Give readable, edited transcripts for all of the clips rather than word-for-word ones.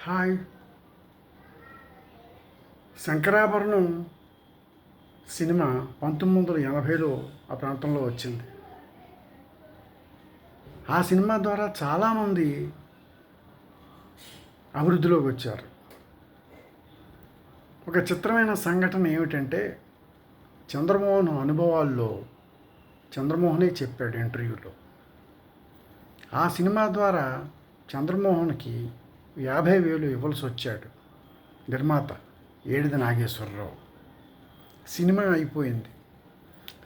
Hi. Shankarabharanam cinema 1980లో ఆ ప్రాంతంలో వచ్చింది. ఆ సినిమా ద్వారా చాలామంది అభివృద్ధిలోకి వచ్చారు. ఒక చిత్రమైన సంఘటన ఏమిటంటే, చంద్రమోహన్ అనుభవాల్లో చంద్రమోహనే చెప్పాడు ఇంటర్వ్యూలో. ఆ సినిమా ద్వారా చంద్రమోహన్కి 50,000 ఇవ్వాల్సి వచ్చాడు నిర్మాత ఏడిది నాగేశ్వరరావు. సినిమా అయిపోయింది,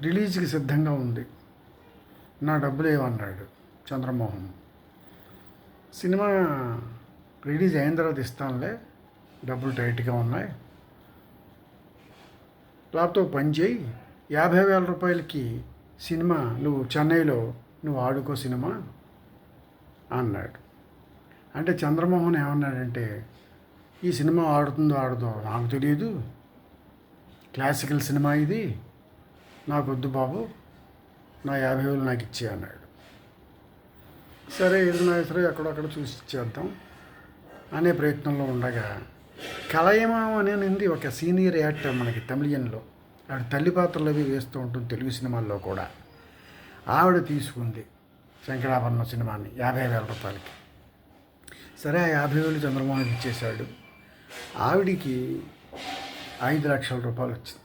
రిలీజ్కి సిద్ధంగా ఉంది. నా డబ్బులు ఏమన్నాడు చంద్రమోహన్. సినిమా రిలీజ్ అయిన తర్వాత ఇస్తానులే, డబ్బులు టైట్గా ఉన్నాయి, లేకపోతే పని చేయి, 50,000 రూపాయలకి సినిమా నువ్వు చెన్నైలో నువ్వు ఆడుకో సినిమా అన్నాడు. అంటే చంద్రమోహన్ ఏమన్నాడంటే, ఈ సినిమా ఆడుతుందో ఆడదో నాకు తెలియదు, క్లాసికల్ సినిమా ఇది, నాకు వద్దు బాబు, నా 50,000 నాకు ఇచ్చే అన్నాడు. సరే ఏది నాయసరే ఎక్కడొక్కడ చూసి ఇచ్చేద్దాం అనే ప్రయత్నంలో ఉండగా, కలయమాం అనేది ఒక సీనియర్ యాక్టర్ మనకి తమిళియన్లో, ఆవిడ తల్లి పాత్రలు అవి వేస్తూ ఉంటుంది తెలుగు సినిమాల్లో కూడా. ఆవిడ తీసుకుంది శంకరాభరణం సినిమాని 50,000 రూపాయలకి. సరే ఆ 50,000 చంద్రమోహన్కి ఇచ్చేశాడు. ఆవిడికి 5 లక్షల రూపాయలు వచ్చింది.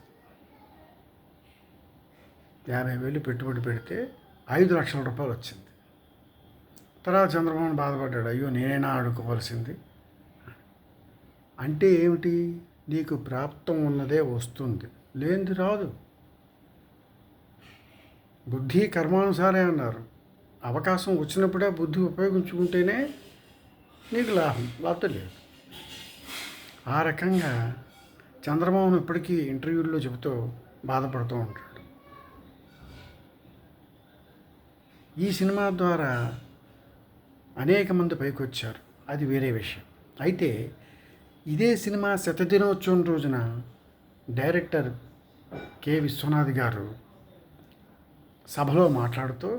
50,000 పెట్టుబడి పెడితే 5 లక్షల రూపాయలు వచ్చింది. తర్వాత చంద్రమోహన్ బాధపడ్డాడు, అయ్యో నేనైనా ఆడుకోవాల్సింది. అంటే ఏమిటి, నీకు ప్రాప్తం ఉన్నదే వస్తుంది, లేనిది రాదు. బుద్ధి కర్మానుసారే అన్నారు. అవకాశం వచ్చినప్పుడే బుద్ధి ఉపయోగించుకుంటేనే నీకు లాభం, లేకపోతే లేదు. ఆ రకంగా చంద్రమోహన్ ఇప్పటికీ ఇంటర్వ్యూల్లో చెబుతూ బాధపడుతూ ఉంటాడు. ఈ సినిమా ద్వారా అనేక మంది పైకి వచ్చారు, అది వేరే విషయం. అయితే ఇదే సినిమా శతదినోత్సవం రోజున డైరెక్టర్ కె విశ్వనాథ్ గారు సభలో మాట్లాడుతూ,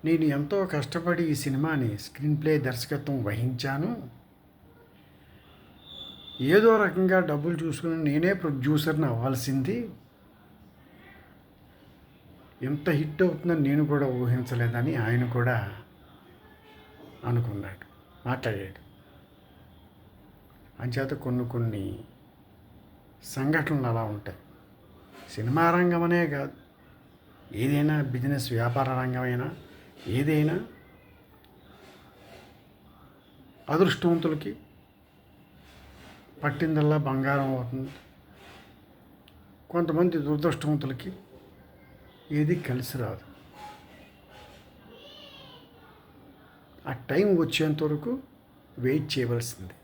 నేను ఎంతో కష్టపడి ఈ సినిమాని స్క్రీన్ ప్లే దర్శకత్వం వహించాను, ఏదో రకంగా డబ్బులు చూసుకుని నేనే ప్రొడ్యూసర్ని అవ్వాల్సింది, ఎంత హిట్ అవుతుందని నేను కూడా ఊహించలేదని ఆయన కూడా అనుకున్నాడు, మాట్లాడాడు. అంచేత కొన్ని సంఘటనలు అలా ఉంటాయి. సినిమా రంగమనే కాదు, ఏదైనా బిజినెస్ వ్యాపార రంగమైనా ఏదైనా అదృష్టవంతులకి పట్టిందల్లా బంగారం అవుతుంది, కొంతమంది దురదృష్టవంతులకి ఏది కలిసి రాదు. ఆ టైం వచ్చేంత వరకు వెయిట్ చేయవలసింది.